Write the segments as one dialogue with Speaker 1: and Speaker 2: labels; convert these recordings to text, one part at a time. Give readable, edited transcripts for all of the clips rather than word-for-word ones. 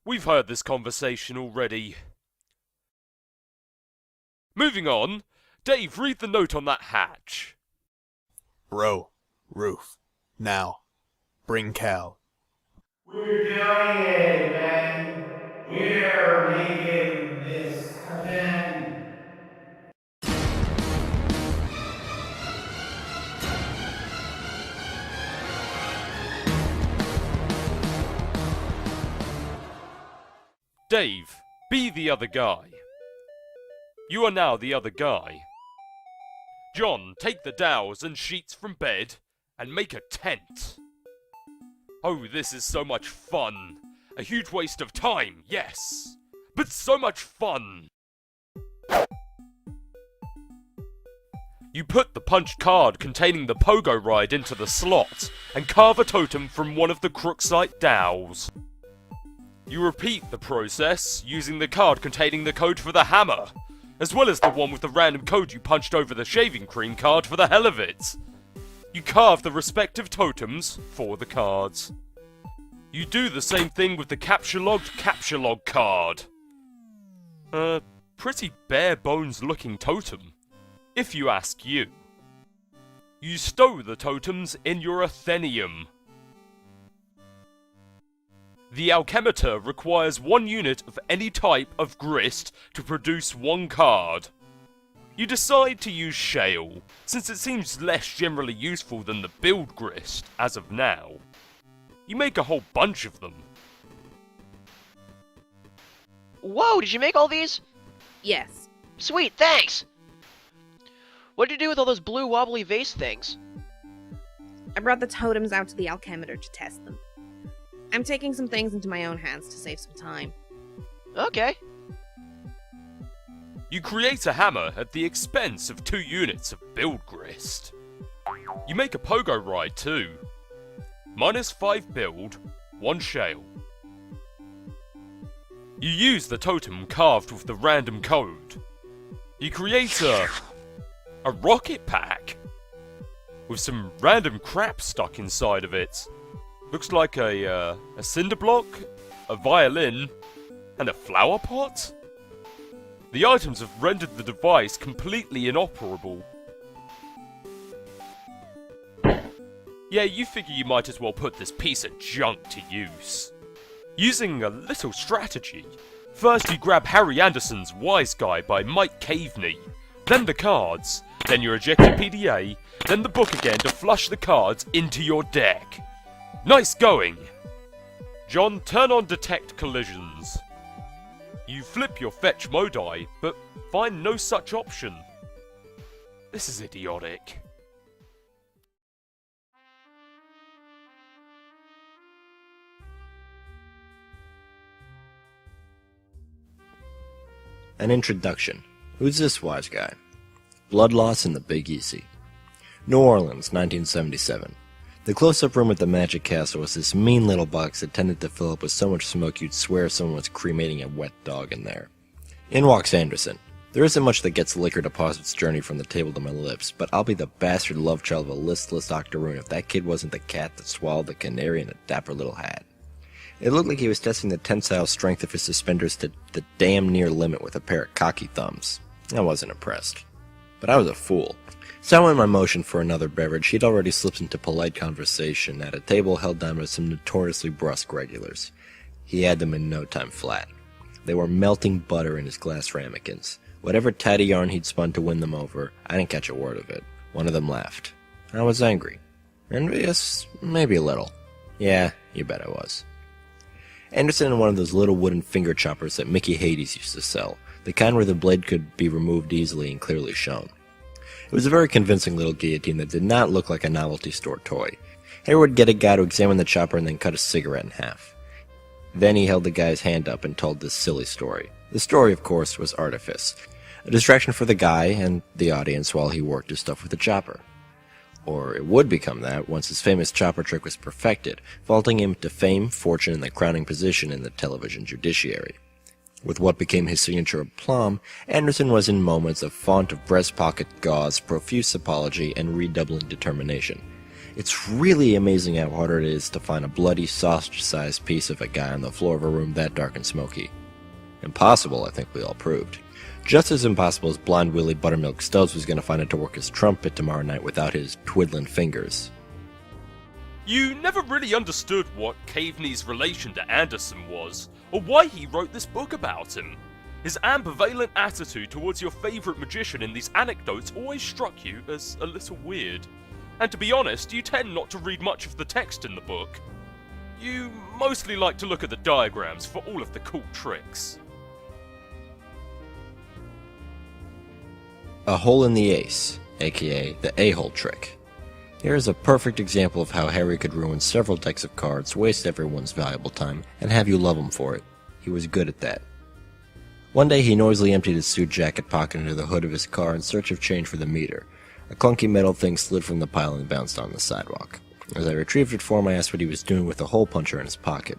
Speaker 1: We've heard this conversation already. Moving on, Dave, read the note on that hatch.
Speaker 2: Bro, roof. Now, bring Cal.
Speaker 3: We're doing it, man. We're making this happen.
Speaker 1: Dave, be the other guy. You are now the other guy. John, take the dowels and sheets from bed and make a tent. Oh, this is so much fun. A huge waste of time, yes. But so much fun. You put the punched card containing the pogo ride into the slot and carve a totem from one of the Crooksite dowels. You repeat the process using the card containing the code for the hammer, as well as the one with the random code you punched over the shaving cream card for the hell of it. You carve the respective totems for the cards. You do the same thing with the capture log card. Pretty bare bones looking totem, if you ask you. You stow the totems in your Athenium. The alchemeter requires 1 unit of any type of grist to produce 1 card. You decide to use shale, since it seems less generally useful than the build grist, as of now. You make a whole bunch of them.
Speaker 4: Whoa, did you make all these?
Speaker 5: Yes.
Speaker 4: Sweet, thanks! What did you do with all those blue wobbly vase things?
Speaker 5: I brought the totems out to the alchemeter to test them. I'm taking some things into my own hands to save some time.
Speaker 4: Okay.
Speaker 1: You create a hammer at the expense of 2 units of build grist. You make a pogo ride too. -5 build, 1 shale. You use the totem carved with the random code. You create a rocket pack with some random crap stuck inside of it. Looks like a cinder block, a violin, and a flower pot? The items have rendered the device completely inoperable. Yeah, you figure you might as well put this piece of junk to use. Using a little strategy. First you grab Harry Anderson's Wise Guy by Mike Caveney, then the cards, then your ejected PDA, then the book again to flush the cards into your deck. Nice going! John, turn on detect collisions. You flip your fetch modi, but find no such option. This is idiotic.
Speaker 6: An introduction. Who's this wise guy? Blood loss in the Big Easy. New Orleans, 1977. The close-up room at the Magic Castle was this mean little box that tended to fill up with so much smoke you'd swear someone was cremating a wet dog in there. In walks Anderson. There isn't much that gets liquor to pause its journey from the table to my lips, but I'll be the bastard love child of a listless octoroon if that kid wasn't the cat that swallowed the canary in a dapper little hat. It looked like he was testing the tensile strength of his suspenders to the damn near limit with a pair of cocky thumbs. I wasn't impressed. But I was a fool. So in my motion for another beverage, he'd already slipped into polite conversation at a table held down by some notoriously brusque regulars. He had them in no time flat. They were melting butter in his glass ramekins. Whatever tatty yarn he'd spun to win them over, I didn't catch a word of it. One of them laughed. I was angry. Envious? Maybe a little. Yeah, you bet I was. Anderson had one of those little wooden finger choppers that Mickey Hades used to sell, the kind where the blade could be removed easily and clearly shown. It was a very convincing little guillotine that did not look like a novelty store toy. Harry would get a guy to examine the chopper and then cut a cigarette in half. Then he held the guy's hand up and told this silly story. The story, of course, was artifice, a distraction for the guy and the audience while he worked his stuff with the chopper. Or it would become that once his famous chopper trick was perfected, vaulting him to fame, fortune, and the crowning position in the television judiciary. With what became his signature aplomb, Anderson was in moments of font of breast pocket gauze, profuse apology, and redoubling determination. It's really amazing how hard it is to find a bloody sausage-sized piece of a guy on the floor of a room that dark and smoky. Impossible, I think we all proved. Just as impossible as Blind Willie Buttermilk Stubbs was going to find it to work his trumpet tomorrow night without his twiddling fingers.
Speaker 1: You never really understood what Caveney's relation to Anderson was, or why he wrote this book about him. His ambivalent attitude towards your favourite magician in these anecdotes always struck you as a little weird. And to be honest, you tend not to read much of the text in the book. You mostly like to look at the diagrams for all of the cool tricks.
Speaker 6: A hole in the ace, aka the a-hole trick. Here is a perfect example of how Harry could ruin several decks of cards, waste everyone's valuable time, and have you love him for it. He was good at that. One day he noisily emptied his suit jacket pocket into the hood of his car in search of change for the meter. A clunky metal thing slid from the pile and bounced on the sidewalk. As I retrieved it for him, I asked what he was doing with the hole puncher in his pocket.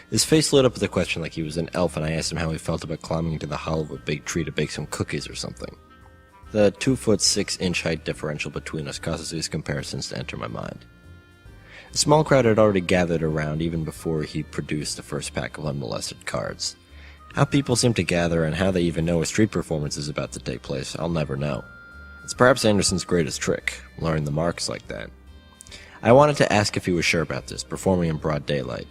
Speaker 6: His face lit up with a question like he was an elf, and I asked him how he felt about climbing into the hollow of a big tree to bake some cookies or something. The 2-foot 6-inch height differential between us causes these comparisons to enter my mind. A small crowd had already gathered around even before he produced the first pack of unmolested cards. How people seem to gather and how they even know a street performance is about to take place, I'll never know. It's perhaps Anderson's greatest trick, learning the marks like that. I wanted to ask if he was sure about this, performing in broad daylight.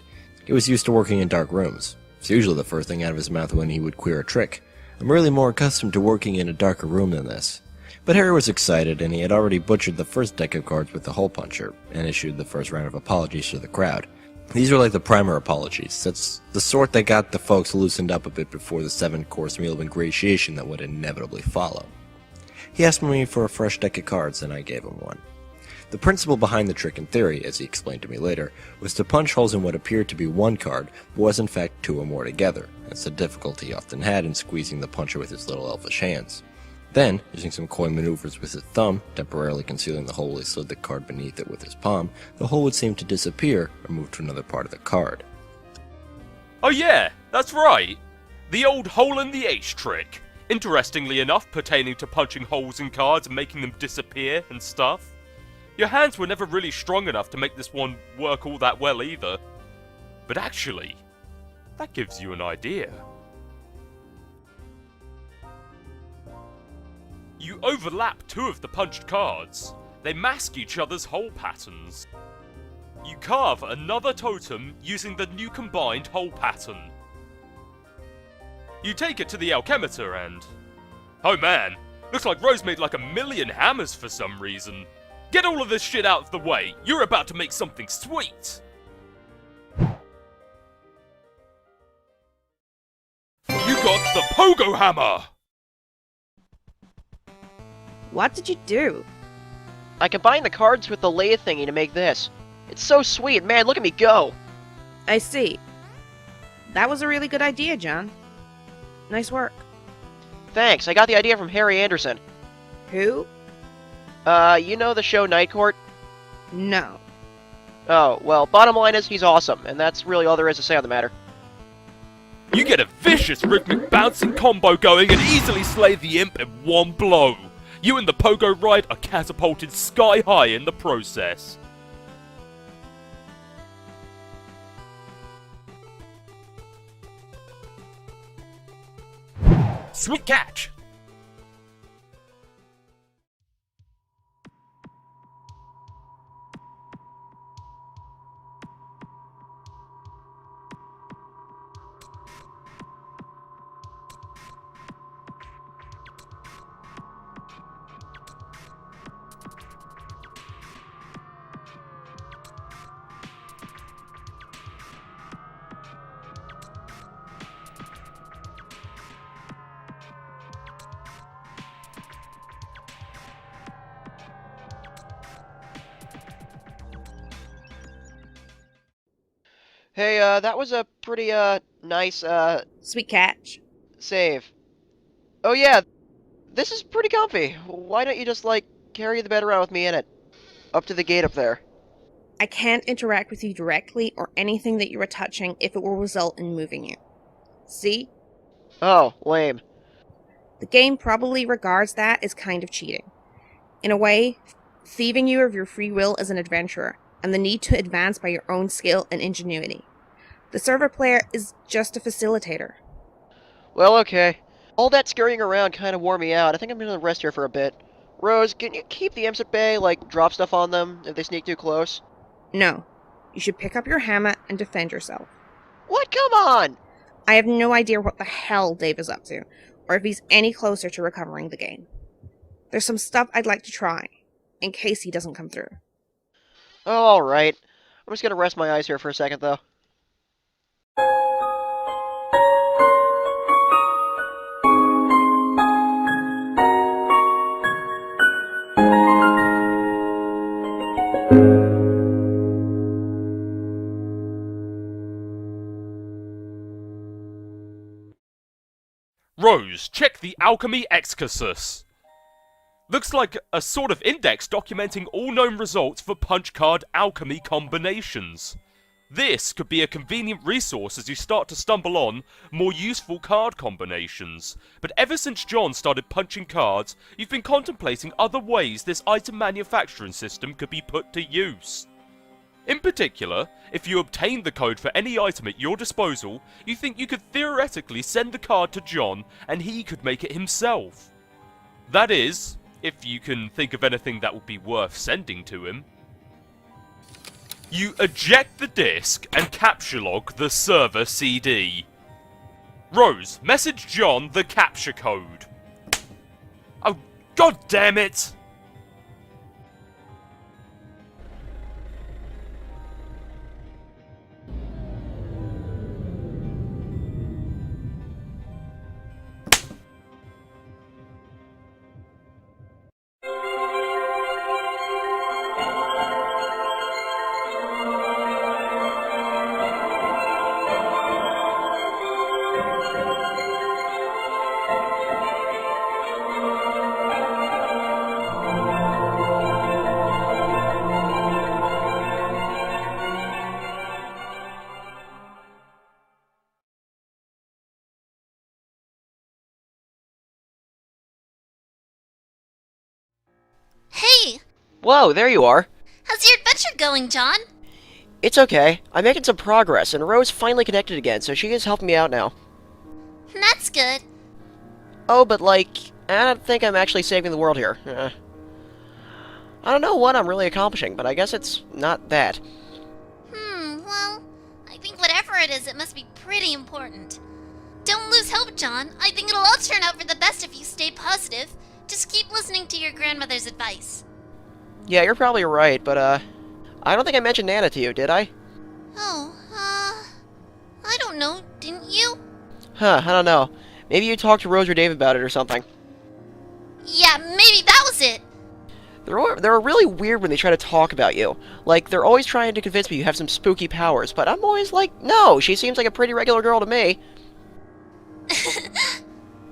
Speaker 6: He was used to working in dark rooms. It's usually the first thing out of his mouth when he would queer a trick. I'm really more accustomed to working in a darker room than this. But Harry was excited, and he had already butchered the first deck of cards with the hole puncher, and issued the first round of apologies to the crowd. These were like the primer apologies. That's the sort that got the folks loosened up a bit before the 7-course meal of ingratiation that would inevitably follow. He asked me for a fresh deck of cards, and I gave him one. The principle behind the trick in theory, as he explained to me later, was to punch holes in what appeared to be one card, but was in fact 2 or more together. That's the difficulty he often had in squeezing the puncher with his little elfish hands. Then, using some coin maneuvers with his thumb, temporarily concealing the hole, he slid the card beneath it with his palm, the hole would seem to disappear or move to another part of the card.
Speaker 1: Oh yeah, that's right! The old hole in the ace trick. Interestingly enough, pertaining to punching holes in cards and making them disappear and stuff. Your hands were never really strong enough to make this one work all that well either. But actually, that gives you an idea. You overlap 2 of the punched cards. They mask each other's hole patterns. You carve another totem using the new combined hole pattern. You take it to the alchemister and... oh man, looks like Rose made like 1,000,000 hammers for some reason. Get all of this shit out of the way, you're about to make something sweet! You got the pogo hammer!
Speaker 5: What did you do?
Speaker 4: I combined the cards with the lathe thingy to make this. It's so sweet, man, look at me go!
Speaker 5: I see. That was a really good idea, John. Nice work.
Speaker 4: Thanks, I got the idea from Harry Anderson.
Speaker 5: Who?
Speaker 4: You know the show Night Court?
Speaker 5: No.
Speaker 4: Oh, well, bottom line is he's awesome, and that's really all there is to say on the matter.
Speaker 1: You get a vicious rhythmic bouncing combo going and easily slay the imp in one blow. You and the pogo ride are catapulted sky high in the process. Sweet catch!
Speaker 4: Hey, that was a pretty, nice,
Speaker 5: Sweet catch.
Speaker 4: save. Oh yeah, this is pretty comfy. Why don't you just, like, carry the bed around with me in it? Up to the gate up there.
Speaker 5: I can't interact with you directly or anything that you are touching if it will result in moving you. See?
Speaker 4: Oh, lame.
Speaker 5: The game probably regards that as kind of cheating. In a way, thieving you of your free will as an adventurer, and the need to advance by your own skill and ingenuity. The server player is just a facilitator.
Speaker 4: Well, okay. All that scurrying around kind of wore me out. I think I'm gonna rest here for a bit. Rose, can you keep the imps at bay, like drop stuff on them if they sneak too close?
Speaker 5: No. You should pick up your hammer and defend yourself.
Speaker 4: What? Come on!
Speaker 5: I have no idea what the hell Dave is up to, or if he's any closer to recovering the game. There's some stuff I'd like to try, in case he doesn't come through.
Speaker 4: Oh, alright. I'm just gonna rest my eyes here for a second, though.
Speaker 1: Rose, check the Alchemy Excursus. Looks like a sort of index documenting all known results for punch card alchemy combinations. This could be a convenient resource as you start to stumble on more useful card combinations. But ever since John started punching cards, you've been contemplating other ways this item manufacturing system could be put to use. In particular, if you obtain the code for any item at your disposal, you think you could theoretically send the card to John and he could make it himself. That is, if you can think of anything that would be worth sending to him. You eject the disk and capture log the server CD. Rose, message John the capture code. Oh, god damn it!
Speaker 7: Hey!
Speaker 4: Whoa, there you are.
Speaker 7: How's your adventure going, John?
Speaker 4: It's okay. I'm making some progress, and Rose finally connected again, so she is helping me out now.
Speaker 7: That's good.
Speaker 4: Oh, but like, I don't think I'm actually saving the world here. I don't know what I'm really accomplishing, but I guess it's not that.
Speaker 7: Well, I think whatever it is, it must be pretty important. Don't lose hope, John. I think it'll all turn out for the best if you stay positive. Just keep listening to your grandmother's advice.
Speaker 4: Yeah, you're probably right, but I don't think I mentioned Nana to you, did I?
Speaker 7: Oh, I don't know. Didn't you?
Speaker 4: Huh, I don't know. Maybe you talked to Rose or Dave about it or something.
Speaker 7: Yeah, maybe that was it.
Speaker 4: They're really weird when they try to talk about you. Like, they're always trying to convince me you have some spooky powers, but I'm always like, no, she seems like a pretty regular girl to me.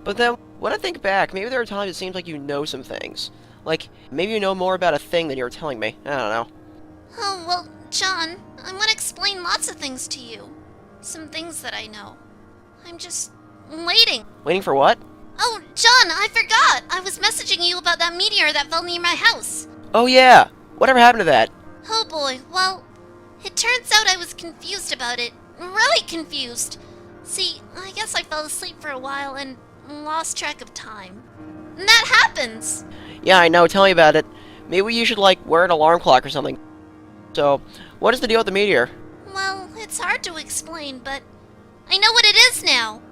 Speaker 4: But then, when I think back, maybe there are times it seems like you know some things. Like, maybe you know more about a thing than you're telling me. I don't know.
Speaker 7: Oh, well, John, I want to explain lots of things to you. Some things that I know. I'm just waiting.
Speaker 4: Waiting for what?
Speaker 7: Oh, John, I forgot! I was messaging you about that meteor that fell near my house.
Speaker 4: Oh yeah! Whatever happened to that?
Speaker 7: Oh boy, well, it turns out I was confused about it. Really confused. See, I guess I fell asleep for a while and lost track of time. And that happens!
Speaker 4: Yeah, I know, tell me about it. Maybe you should, like, wear an alarm clock or something. So, what is the deal with the meteor?
Speaker 7: Well, it's hard to explain, but I know what it is now.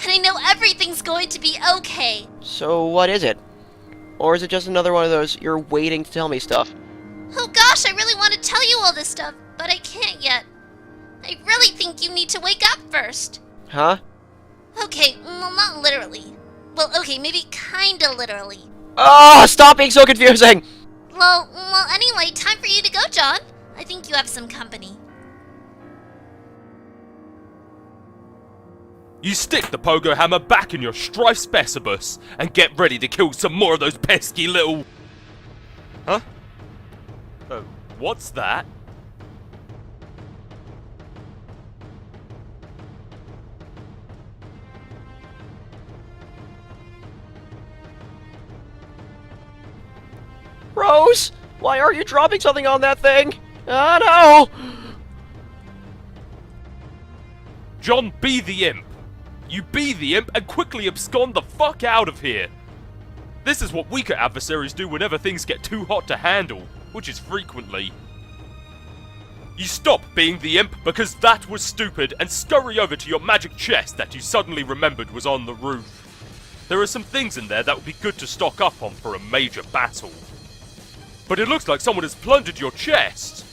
Speaker 7: And I know everything's going to be okay.
Speaker 4: So, what is it? Or is it just another one of those you're waiting to tell me stuff?
Speaker 7: Oh gosh, I really want to tell you all this stuff, but I can't yet. I really think you need to wake up first.
Speaker 4: Huh?
Speaker 7: Okay, well, not literally. Well, okay, maybe kinda literally.
Speaker 4: Oh, stop being so confusing!
Speaker 7: Well, anyway, time for you to go, John. I think you have some company.
Speaker 1: You stick the pogo hammer back in your strife specibus and get ready to kill some more of those pesky little... Huh? What's that?
Speaker 4: Rose? Why are you dropping something on that thing? Oh no!
Speaker 1: John, be the imp. You be the imp and quickly abscond the fuck out of here. This is what weaker adversaries do whenever things get too hot to handle, which is frequently. You stop being the imp because that was stupid and scurry over to your magic chest that you suddenly remembered was on the roof. There are some things in there that would be good to stock up on for a major battle. But it looks like someone has plundered your chest.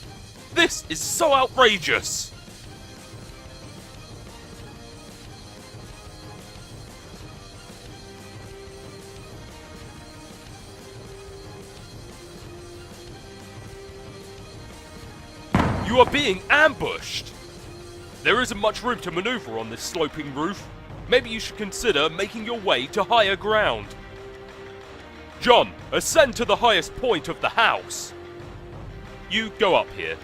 Speaker 1: This is so outrageous. You are being ambushed! There isn't much room to maneuver on this sloping roof. Maybe you should consider making your way to higher ground. John, ascend to the highest point of the house. You go up here.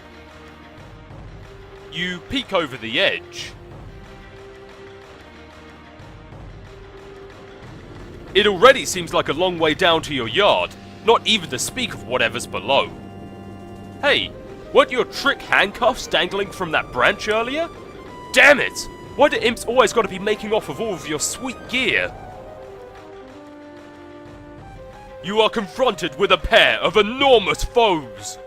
Speaker 1: You peek over the edge. It already seems like a long way down to your yard, not even to speak of whatever's below. Hey, weren't your trick handcuffs dangling from that branch earlier? Damn it! Why do imps always gotta be making off with all of your sweet gear? You are confronted with a pair of enormous foes!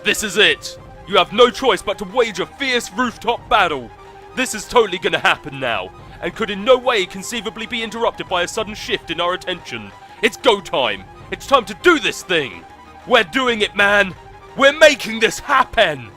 Speaker 1: This is it! You have no choice but to wage a fierce rooftop battle! This is totally gonna happen now, and could in no way conceivably be interrupted by a sudden shift in our attention. It's go time! It's time to do this thing! We're doing it, man! We're making this happen!